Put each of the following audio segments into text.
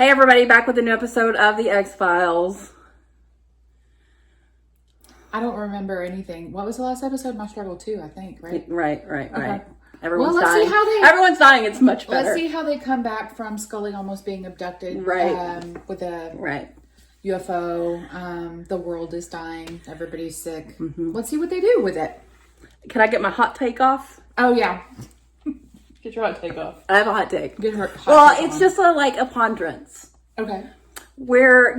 Hey everybody, back with a new episode of The X-Files. I don't remember anything. What was the last episode? My Struggle 2, I think, right? Right. Okay. Everyone's Well, let's dying. see how they- Everyone's dying. It's much better. Let's see how they come back from Scully almost being abducted. Right. With a Right. UFO. The world is dying. Everybody's sick. Mm-hmm. Let's see what they do with it. Can I get my hot take off? Oh, yeah. Get your hot take off. I have a hot take. Get her hot Well, take it's on. just a ponderance. Okay. We're,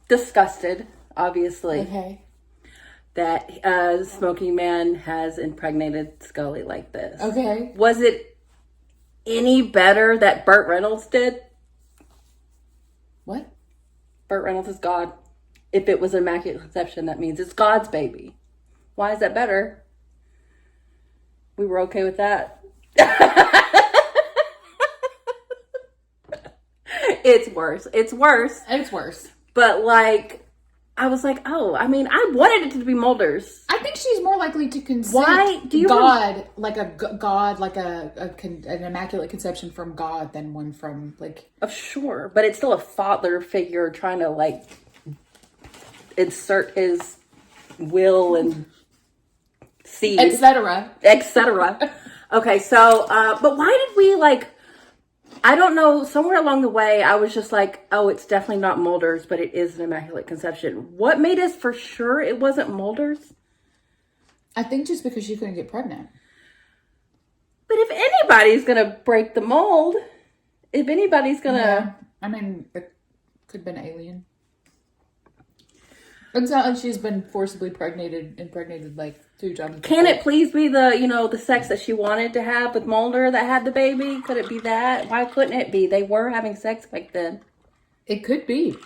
disgusted, obviously, Okay. that Smoking Man has impregnated Scully like this. Okay. Was it any better that Burt Reynolds did? What? Burt Reynolds is God. If it was Immaculate Conception, that means it's God's baby. Why is that better? We were okay with that. It's worse. It's worse. It's worse. But I was like, oh, I mean, I wanted it to be Mulder's. I think she's more likely to consent. Why do you God, like an immaculate conception from God than one from Sure, but it's still a father figure trying to insert his will and seed, etc. Okay, so but why did we I don't know, somewhere along the way I was just like, oh, it's definitely not Mulder's, but it is an Immaculate Conception. What made us for sure it wasn't Mulder's? I think just because she couldn't get pregnant. But if anybody's gonna break the mold, if anybody's gonna... Yeah. I mean, it could have been alien. It's not like she's been forcibly impregnated 2 times. Can it please be the sex that she wanted to have with Mulder that had the baby? Could it be that? Why couldn't it be? They were having sex back then. It could be.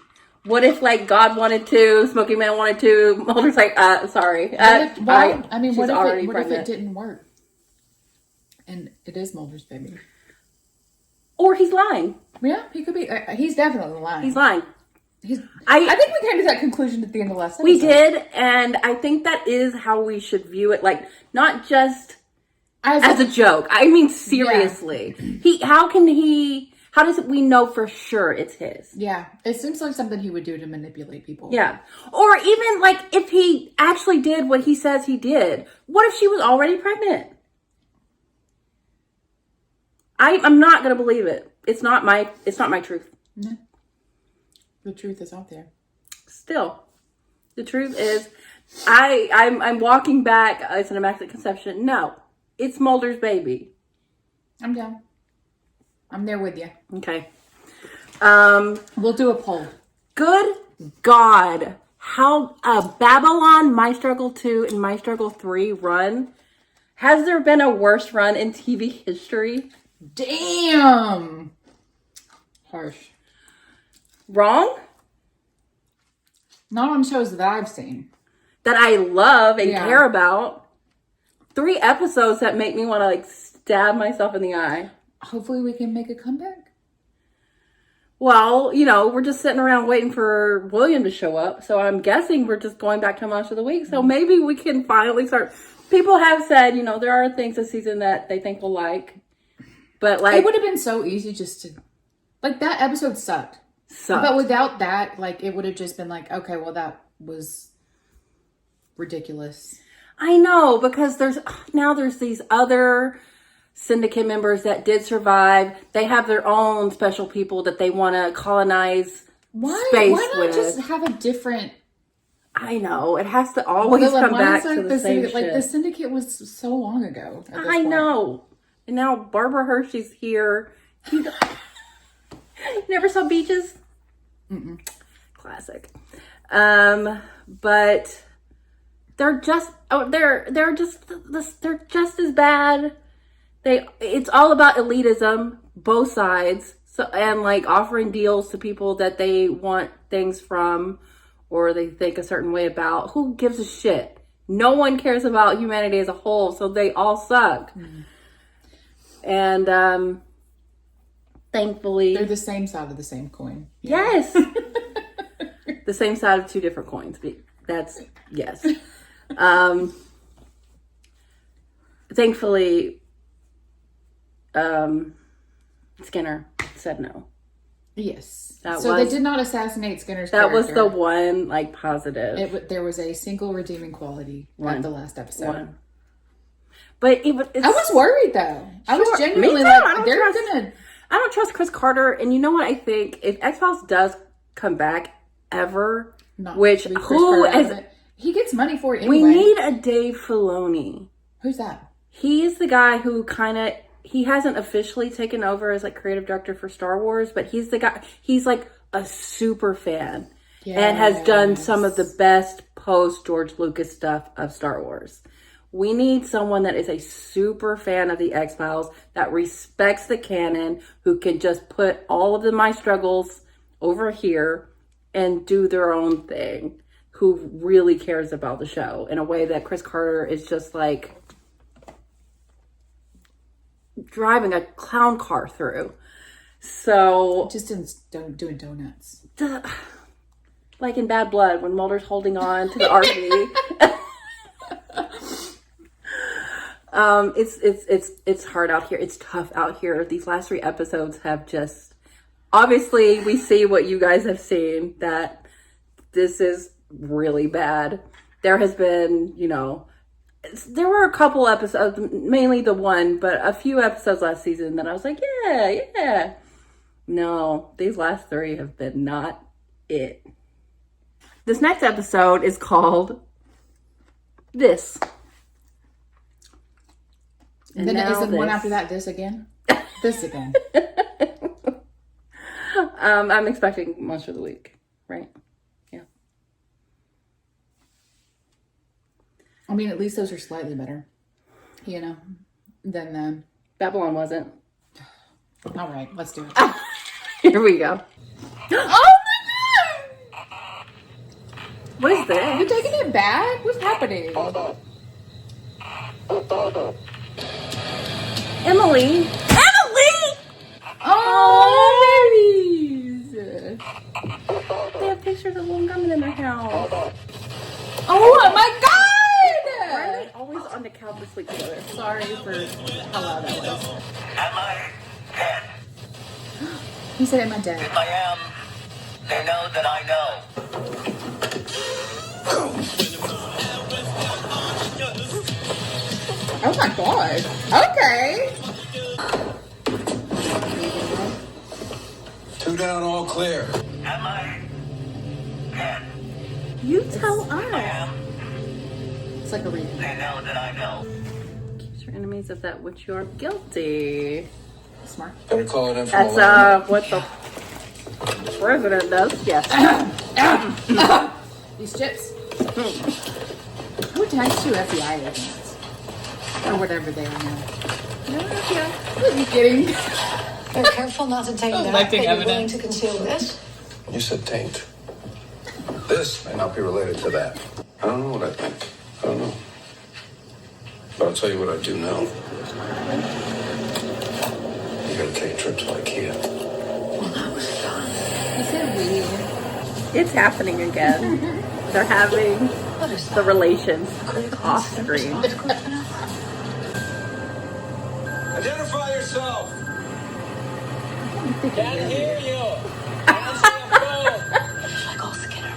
What if God wanted to, Smoking Man wanted to, Mulder's like, sorry. What if pregnant. it didn't work? And it is Mulder's baby. Or he's lying. Yeah, he could be. He's definitely lying. He's lying. I think we came to that conclusion at the end of last episode. We did, and I think that is how we should view it. Not just as a joke. I mean, seriously. Yeah. How does we know for sure it's his? Yeah, it seems like something he would do to manipulate people. Yeah. Or even if he actually did what he says he did, what if she was already pregnant? I'm not going to believe it. It's not my truth. No. The truth is out there. Still, the truth is, I'm walking back. It's an Immaculate Conception. No, it's Mulder's baby. I'm down. I'm there with you. Okay. We'll do a poll. Good God, how Babylon, My Struggle 2, and My Struggle 3 run. Has there been a worse run in TV history? Damn. Harsh. Wrong? Not on shows that I've seen. That I love and care about. 3 episodes that make me want to stab myself in the eye. Hopefully we can make a comeback. Well, we're just sitting around waiting for William to show up. So I'm guessing we're just going back to Monster of the Week. So maybe we can finally start. People have said, there are things this season that they think we'll like. But it would have been so easy just to, that episode sucked. But without that, it would have just been okay, well, that was ridiculous. I know, because there's these other syndicate members that did survive. They have their own special people that they want to colonize space with. Why not just have a different... I know. It has to always come back to the same shit. The syndicate was so long ago. I know. And now Barbara Hershey's here. You never saw Beaches? Mm-mm. Classic. But they're just as bad. It's all about elitism, both sides. So and offering deals to people that they want things from or they think a certain way about. Who gives a shit? No one cares about humanity as a whole, so they all suck. Mm-hmm. And thankfully they're the same side of the same coin. Yes. The same side of 2 different coins. That's yes. Thankfully Skinner said no. Yes. That so was, they did not assassinate Skinner's that character. was the one, like, positive. There was a single redeeming quality at the last episode. One. But I was worried, though. I was genuinely like, I don't trust Chris Carter. And you know what I think? If X-Files does come back ever, he gets money for it anyway. We need a Dave Filoni. Who's that? He is the guy who he hasn't officially taken over as, like, creative director for Star Wars, but he's the guy, he's like a super fan and has done some of the best post George Lucas stuff of Star Wars. We need someone that is a super fan of the X-Files, that respects the canon, who can just put all of my struggles over here and do their own thing, who really cares about the show in a way that Chris Carter is just like driving a clown car through. So just doing donuts. Like in Bad Blood when Mulder's holding on to the RV. It's hard out here. It's tough out here. These last 3 episodes have just, obviously we see what you guys have seen, that this is really bad. There has been, there were a couple episodes, mainly the one, but a few episodes last season that I was like, yeah. No, these last 3 have been not it. This next episode is called This. And then is the one after that this again? This again. I'm expecting Monster of the Week, right? Yeah. I mean, at least those are slightly better, than Babylon wasn't. All right, let's do it. Here we go. Oh my god! What is this? You taking it back? What's happening? Emily! Oh, babies! They have pictures of little Gummin in their house. Oh my god! Why are they always on the couch asleep together? Sorry for how loud that was. Am I dead? He said, am I dead? If I am, they know that I know. Oh my god. Okay. 2 down, all clear. Am I dead? You tell I us. am. It's like a read. They know that I know. Accuse your enemies of that which you are guilty. Smart. Better call it in from That's what the president does. Yes. These chips. Who attached 2 FBI agents? Or whatever they are now. No, yeah. Are you kidding? You're careful not to take that, but you're willing to conceal this? You said taint. This may not be related to that. I don't know what I think. I don't know. But I'll tell you what I do know. You gotta take a trip to IKEA. Well, that was fun. He said we. It's happening again. They're having What is the that? relations Critical off incident screen. response group enough? Identify yourself! Can't hear you. Like all Skinner.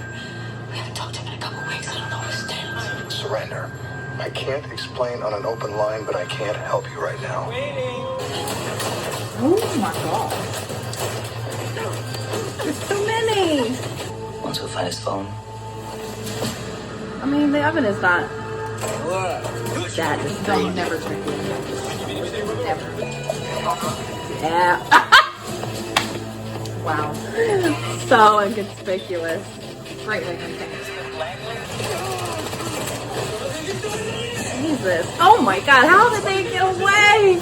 We haven't talked to him in a couple weeks. I don't know where he stands. Surrender. I can't explain on an open line, but I can't help you right now. Oh my god. There's so many. Want to go find his phone? I mean, the oven is not that Don't discreet. never check the email. Ever. Yeah. Wow. So inconspicuous. Great looking things. Jesus. Oh my god, how did they get away?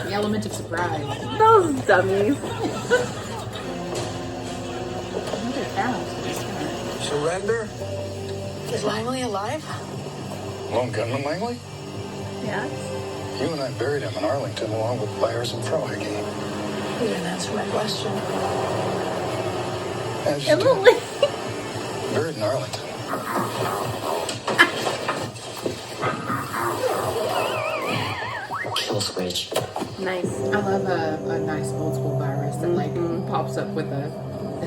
The element of surprise. Those dummies. Another house. Surrender? Is Langley alive? Lone gunman Langley? Yes. You and I buried him in Arlington along with Byers and Frohage. You didn't answer my question. As you do. Emily. Buried in Arlington. Kill kill switch. Nice. I love a nice old school virus that like pops up with a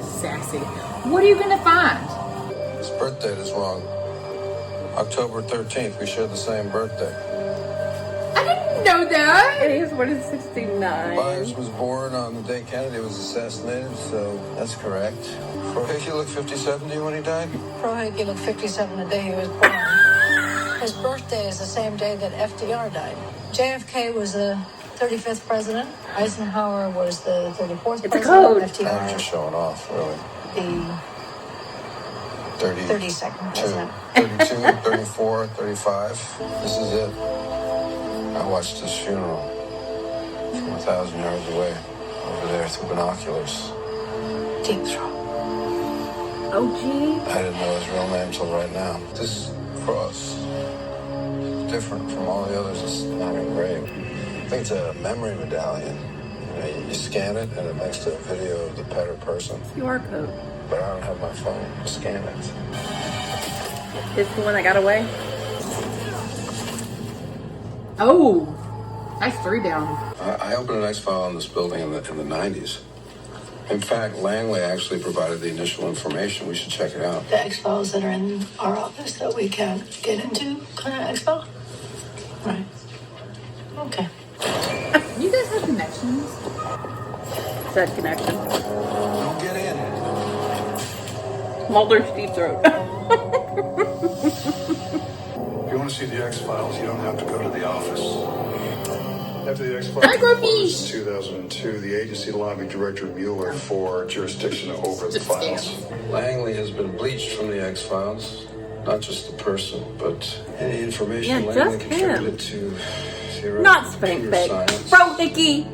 sassy. What are you gonna find? His birth date is wrong. October 13th. We share the same birthday. I didn't know that. It is what is 69. Byers was born on the day Kennedy was assassinated, so that's correct. Frohike looked 57 to you when he died? Frohike looked 57 the day he was born. His birthday is the same day that FDR died. JFK was the 35th president. Eisenhower was the 34th It's a president. code. I'm just FDR, showing off, really. the 32nd president. 32, 34, 35. This is it. I watched his funeral from 1,000 yards away, over there through binoculars. Deep throat. Oh, gee. I didn't know his real name till right now. This cross is different from all the others. It's not engraved. I think it's a memory medallion. You scan it and it makes a video of the pet or person. QR code. But I don't have my phone to scan it. It's the one that got away. Oh, nice 3 down. I opened an X-file on this building in the 90s. In fact, Langley actually provided the initial information. We should check it out. The X-Files that are in our office that we can't get into kind of X-File? Right. Okay. You guys have connections. Said connection. Don't get in. Mulder's deep throat. If you want to see the X-Files, you don't have to go to the office. After the X-Files Microfiche. in 2002, the agency lobbied Director Mueller for jurisdiction over the files. Langley has been bleached from the X-Files. Not just the person, but any information Yeah, Langley just contributed to theoretical Not spank computer bank. science, Bro, Hickey.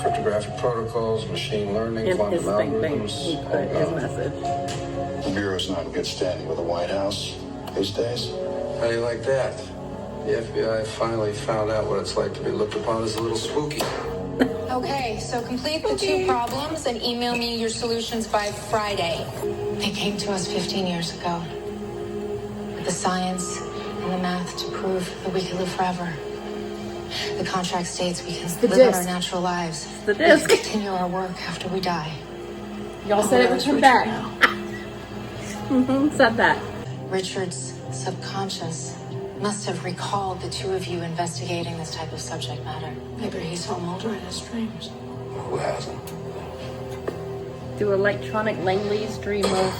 cryptographic protocols, machine learning, In quantum his spank bank, algorithms. he put his message. The Bureau's not in good standing with the White House these days. How do you like that? The FBI finally found out what it's like to be looked upon as a little spooky. Okay, so complete the 2 problems and email me your solutions by Friday. They came to us 15 years ago with the science and the math to prove that we could live forever. The contract states we can the live out our disc. natural lives. The We can disc. continue our work after we die. Y'all said it would come Richard back. now. Said that. Richard's subconscious must have recalled the 2 of you investigating this type of subject matter. Maybe he saw Mulder in his dreams. Who hasn't? Do electronic Langley's dream of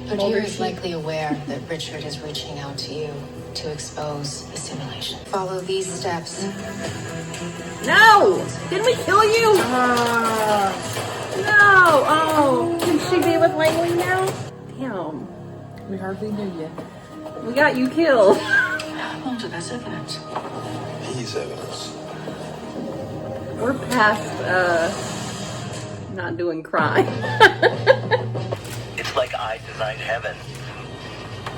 But Mulder you're sheep. likely aware that Richard is reaching out to you to expose the simulation. Follow these steps. No! Didn't we kill you? No! Oh, can she be with Langley now? Damn. We hardly knew you. We got you killed. Mulder, that's evidence. He's evidence. We're past, not doing crime. It's like I designed heaven.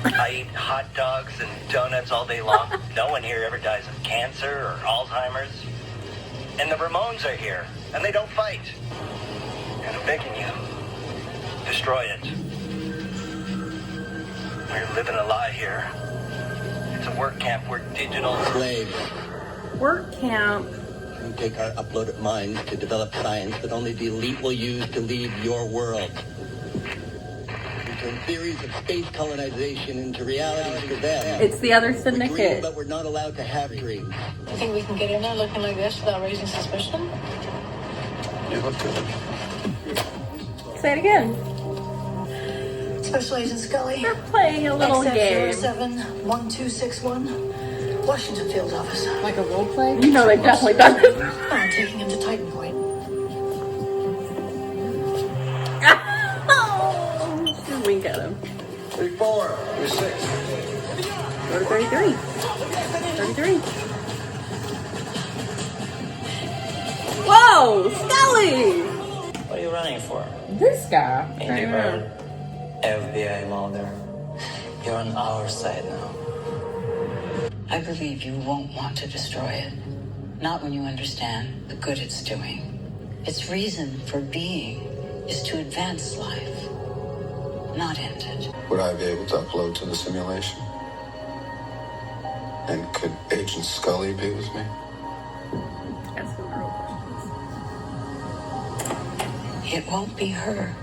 I eat hot dogs and donuts all day long. No one here ever dies of cancer or Alzheimer's. And the Ramones are here, and they don't fight. And I'm begging you, destroy it. We're living a lie here. It's a work camp. We're digital slaves. Work camp. You take our uploaded minds to develop science that only the elite will use to lead your world. We turn theories of space colonization into realities for them. It's the other We dream, syndicate. but we're not allowed to have dreams. You think we can get in there looking like this without raising suspicion? You look good. Say it again. Special Agent Scully. We're playing a little game. XF07-1261, Washington Field Office. Like a role play? You know they've definitely done this. I'm taking him to Titan Point. Oh, wink at him. 34, 36. Go to 33. 33. Whoa, Scully! What are you running for? This guy. Andy Bird, FBI Mulder. You're on our side now. I believe you won't want to destroy it. Not when you understand the good it's doing. Its reason for being is to advance life, not end it. Would I be able to upload to the simulation? And could Agent Scully be with me? That's some real questions. It won't be her.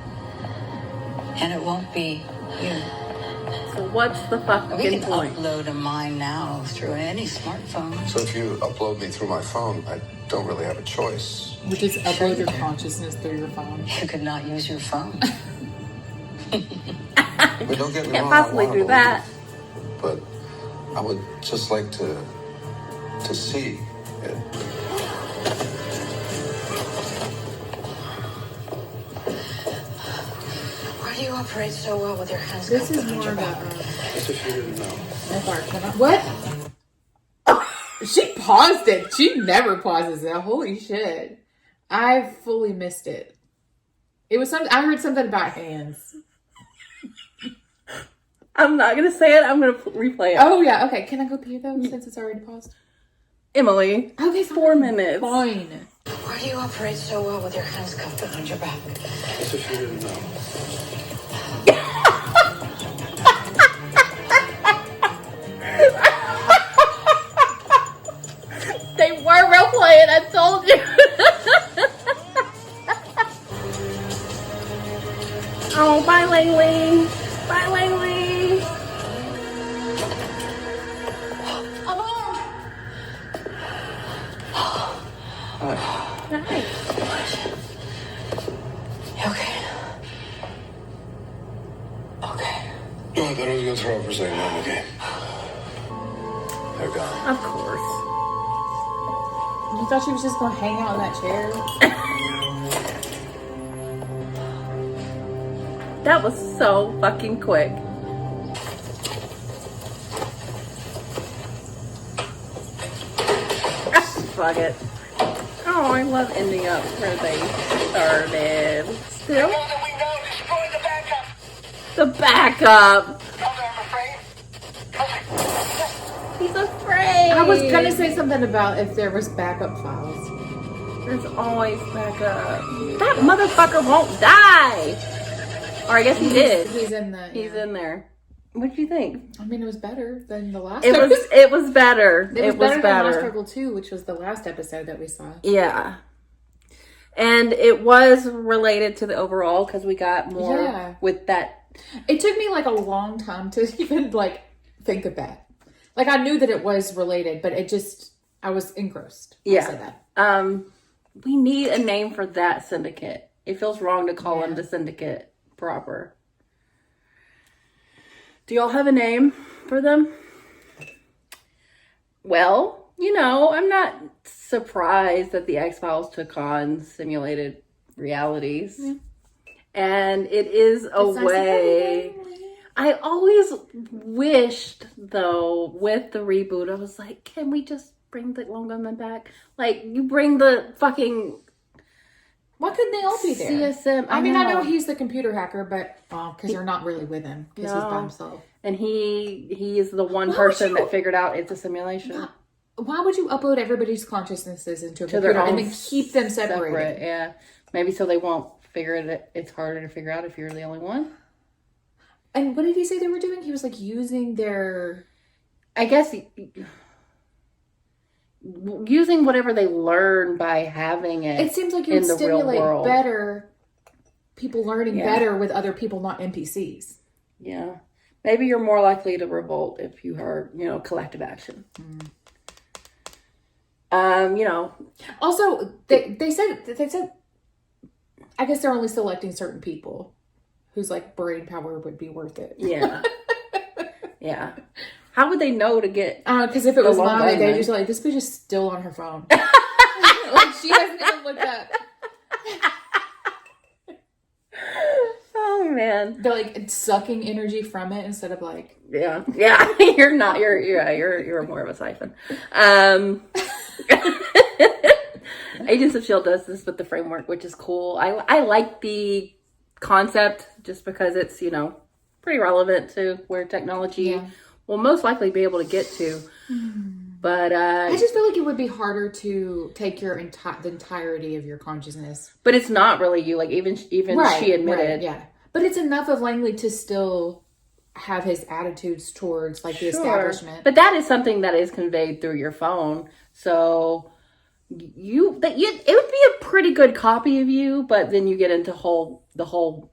And it won't be you. So what's the We fucking can point? upload a mind now through any smartphone. So if you upload me through my phone, I don't really have a choice. Which is upload your consciousness through your phone. You could not use your phone. But don't get me Can't wrong, I possibly wanna do that. believe, but I would just like to see it. Why do you operate so well with your hands This cupped is behind more your of back? a As if you didn't know. what? She paused it. She never pauses it. Holy shit. I fully missed it. It was something I heard something about hands. I'm not gonna say it. I'm gonna replay it. Oh yeah, okay. Can I go pee though since it's already paused? Emily. Okay, 4 minutes. Fine. Why do you operate so well with your hands cupped behind your back? As if you didn't know. They were role playing. I told you. Oh, bye, Langley. Bye, Langley. Nice. You okay? Okay. No, I thought I was going to throw up for a second. I'm okay. They're gone. Of course. You thought she was just gonna hang out in that chair? That was so fucking quick. Fuck it. Oh, I love ending up where they started. Still? The backup. He's afraid. I was gonna say something about if there was backup files. There's always backup. That motherfucker won't die. Or I guess he did. He's in the. He's in there. What do you think? I mean, it was better than the last. It was better. It was better than Lost better. Struggle 2, which was the last episode that we saw. Yeah. And it was related to the overall because we got more with that. It took me like a long time to even like think of that. Like I knew that it was related, but it just I was engrossed. I'll say that. We need a name for that syndicate. It feels wrong to call them the syndicate proper. Do y'all have a name for them? Well, you know, I'm not surprised that the X-Files took on simulated realities. Yeah. And it is a way. I always wished, though, with the reboot, I was like, can we just bring the Lone Gunman back? Like, you bring the fucking... Why couldn't they all be there? CSM. I mean, I know he's the computer hacker, but because they're not really with him because he's by himself. And he is the one person that figured out it's a simulation. Why would you upload everybody's consciousnesses into a computer and then keep them separated? Yeah, maybe so they won't figure it. It's harder to figure out if you're the only one. And what did he say they were doing? He was like using their, I guess, using whatever they learn by having it. It seems like you would stimulate better people learning better with other people, not NPCs. Yeah, maybe you're more likely to revolt if you are, collective action. Also, they said, I guess they're only selecting certain people whose like brain power would be worth it. Yeah. Yeah. How would they know to get? Because if it was mine, they'd just like, this bitch is still on her phone. Like she hasn't even looked up. Oh man, they're like sucking energy from it instead of like. Yeah. You're not. You're more of a siphon. Agents of S.H.I.E.L.D. does this with the framework, which is cool. I like the concept just because it's pretty relevant to where technology will most likely be able to get to. But I just feel like it would be harder to take your the entirety of your consciousness. But it's not really you. Like even she admitted. Right, yeah. But it's enough of Langley to still have his attitudes towards like the establishment. But that is something that is conveyed through your phone. So it would be a pretty good copy of you, but then you get into the whole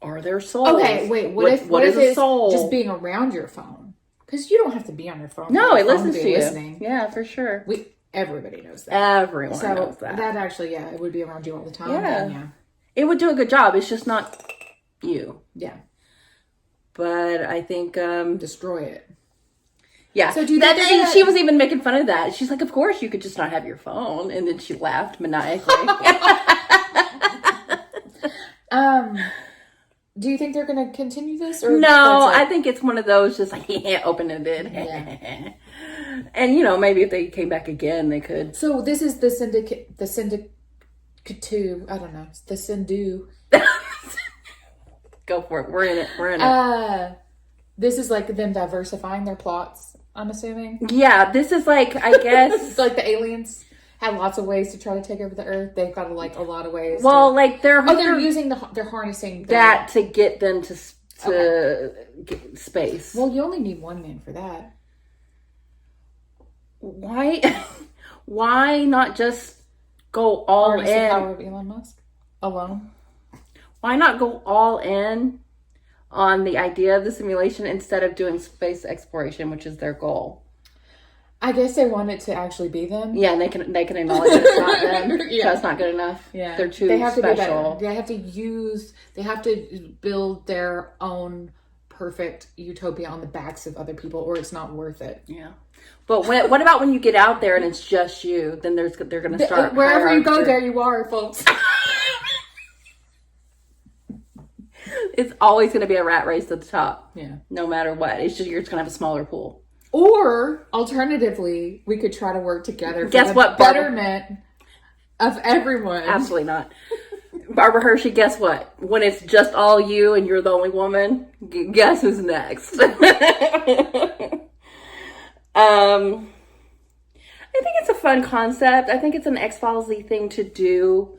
are there souls? Okay, wait. What if is a it's soul? just being around your phone? Because you don't have to be on your phone. No, for it your phone listens be to you. listening. Yeah, for sure. Everybody knows that. Everyone So knows that. that actually, yeah, it would be around you all the time. Yeah. And yeah. It would do a good job. It's just not you. Yeah. But I think Destroy it. yeah. So do you that, think and that- she was even making fun of that. She's like, of course you could just not have your phone, and then she laughed maniacally. Do you think they're going to continue this? Or No, that's it? I think it's one of those just like, yeah, open it. Yeah. And, maybe if they came back again, they could. So this is the syndicate, I don't know, the Sindu. Go for it. We're in it. This is like them diversifying their plots, I'm assuming. Yeah, this is like, I guess. It's like the aliens had lots of ways to try to take over the Earth. They've got like a lot of ways. Well, like they're using they're harnessing that to get them to get space. Well, you only need one man for that. Why not just go all Harness the in? power of Elon Musk alone. Why not go all in on the idea of the simulation instead of doing space exploration, which is their goal? I guess they want it to actually be them. Yeah, and they can acknowledge that it's not them. Yeah. So it's not good enough. Yeah, They're too they have special. to be better. They have to build their own perfect utopia on the backs of other people, or it's not worth it. Yeah. But what about when you get out there and it's just you? Then they're going to start wherever you go, hierarchy. there you are, folks. It's always going to be a rat race to the top. Yeah. No matter what. It's just you're just going to have a smaller pool. Or alternatively, we could try to work together for Guess the what, Barbara? betterment of everyone. Absolutely not. Barbara Hershey, guess what? When it's just all you and you're the only woman, guess who's next? I think it's a fun concept. I think it's an X-Files-y thing to do.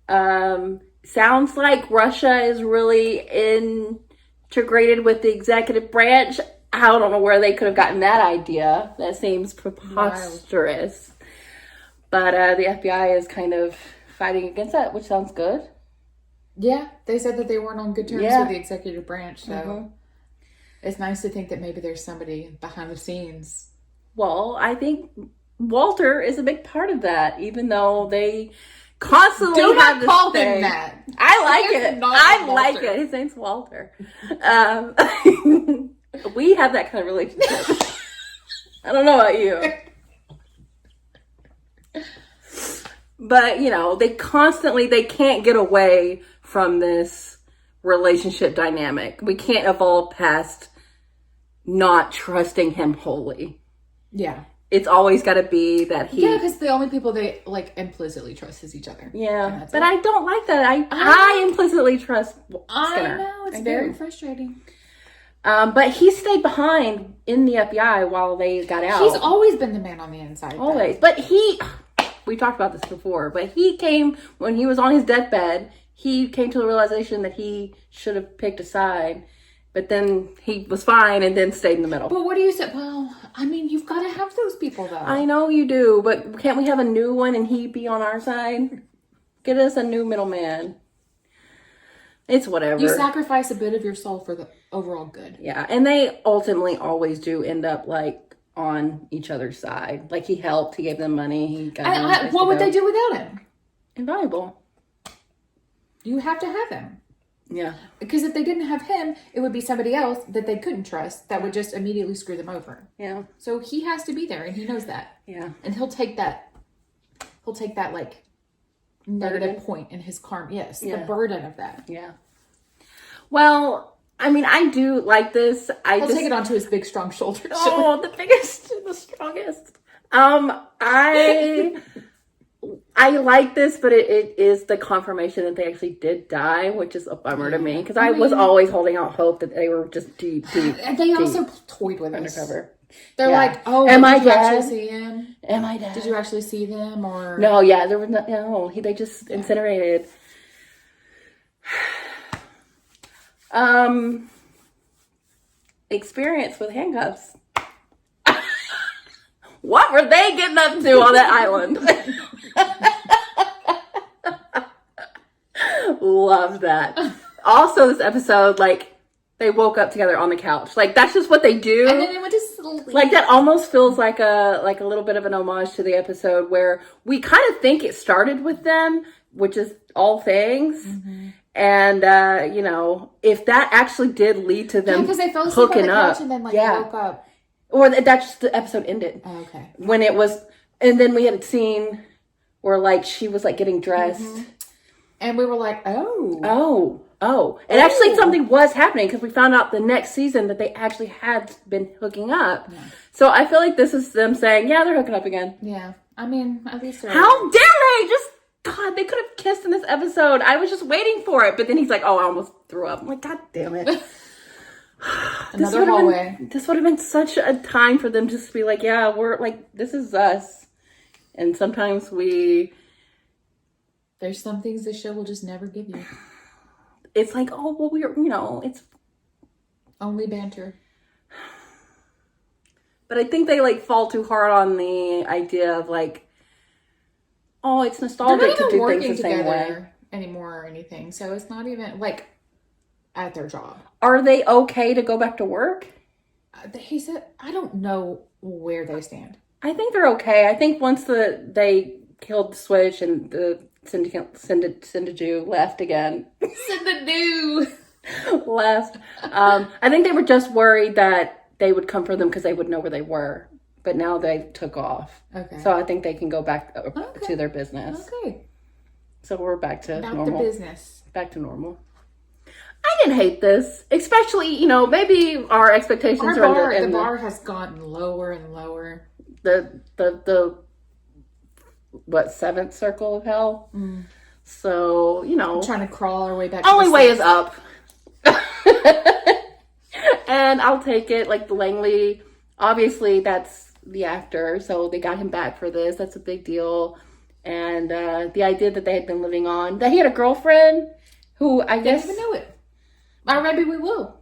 Sounds like Russia is really integrated with the executive branch. I don't know where they could have gotten that idea. That seems preposterous. But the FBI is kind of fighting against that, which sounds good. Yeah, they said that they weren't on good terms with the executive branch, so it's nice to think that maybe there's somebody behind the scenes. Well, I think Walter is a big part of that, even though they constantly Do have not this call thing. him that. I like He is it. not I like Walter. it. His name's Walter. We have that kind of relationship. I don't know about you. But, they can't get away from this relationship dynamic. We can't evolve past not trusting him wholly. Yeah. It's always got to be that he... Yeah, because the only people they, implicitly trust is each other. Yeah, but I don't like that. I implicitly trust Skinner. I know, it's I very do. frustrating. But he stayed behind in the FBI while they got out. He's always been the man on the inside. Always. But we talked about this before, but he came, when he was on his deathbed, he came to the realization that he should have picked a side, but then he was fine and then stayed in the middle. But what do you say? Well, you've got to have those people, though. I know you do, but can't we have a new one and he be on our side? Get us a new middleman. It's whatever. You sacrifice a bit of your soul for the overall good. Yeah, and they ultimately always do end up on each other's side. Like he helped, he gave them money, he got them a place what to would go. they do without him? Invaluable. You have to have him. Yeah. Because if they didn't have him, it would be somebody else that they couldn't trust that would just immediately screw them over. Yeah. So he has to be there, and he knows that. Yeah. And he'll take that negative point in his karma. Yes, the burden of that. Yeah. Well, I do like this. He'll take it onto his big, strong shoulders. Oh, the biggest, the strongest. I like this, but it is the confirmation that they actually did die, which is a bummer to me because I was always holding out hope that they were just deep. And they also toyed with us. Undercover. They're Yeah. like, "Oh, Am I did you dead? actually see him? Am I dead? Did you actually see them?" Or No, yeah, there was no. They just incinerated. experience with handcuffs. What were they getting up to on that island? Love that. Also, this episode, like, they woke up together on the couch. Like, that's just what they do. And then they went to sleep. Like, that almost feels like a little bit of an homage to the episode where we kind of think it started with them, which is all things. Mm-hmm. And, you know, if that actually did lead to them because they fell asleep hooking on the couch up. and then, like, yeah. woke up. Or that's just the episode ended. Oh, okay. When it was, and then we had a scene where, like, she was, like, getting dressed. Mm-hmm. And we were like, oh. And actually something was happening because we found out the next season that they actually had been hooking up. Yeah. So I feel like this is them saying, yeah, they're hooking up again. Yeah. I mean, at least they're... How dare they? Just, God, they could have kissed in this episode. I was just waiting for it. But then he's like, oh, I almost threw up. I'm like, God damn it. Another hallway. This would have been such a time for them just to be like, yeah, we're like, this is us. And sometimes there's some things this show will just never give you. It's like, oh, well, it's only banter. But I think they, like, fall too hard on the idea of, like, oh, it's nostalgic to do things the same way anymore or anything. So it's not even, like, at their job. Are they okay to go back to work? He said, I don't know where they stand. I think they're okay. I think once they killed the Switch and the Syndeju left again. Syndeju left. I think they were just worried that they would come for them because they would know where they were. But now they took off. Okay. So I think they can go back to their business. Okay. So we're back to normal. Back to business. Back to normal. I didn't hate this. Especially, maybe our expectations the are bar has gotten lower and lower. The seventh circle of hell? Mm. So, I'm trying to crawl our way back. Only way is up. And I'll take it. Like, the Langley, obviously that's the actor, so they got him back for this. That's a big deal. And the idea that they had been living on, that he had a girlfriend who I guess... didn't even know it. Or maybe we will.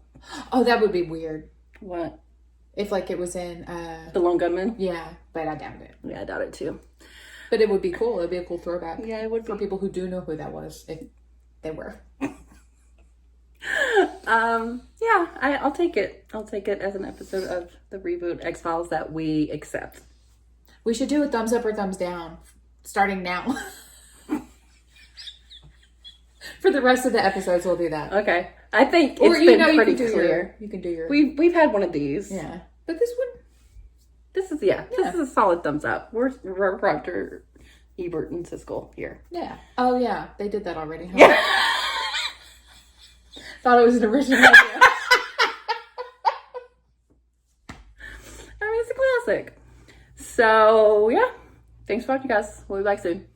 Oh, that would be weird. What? If, like, it was in... The Lone Gunman? Yeah, but I doubt it. Yeah, I doubt it, too. But it would be cool. It would be a cool throwback. Yeah, it would for people who do know who that was, if they were. Yeah, I'll take it. I'll take it as an episode of the reboot X-Files that we accept. We should do a thumbs up or thumbs down, starting now. For the rest of the episodes, we'll do that. Okay. I think it's been pretty clear. You can do your... We've had one of these. Yeah. But this one... This is a solid thumbs up. We're Roger Ebert and Siskel here. Yeah. Oh, yeah. They did that already, huh? Yeah. Thought it was an original idea. I mean, it's a classic. So, yeah. Thanks for watching, guys. We'll be back soon.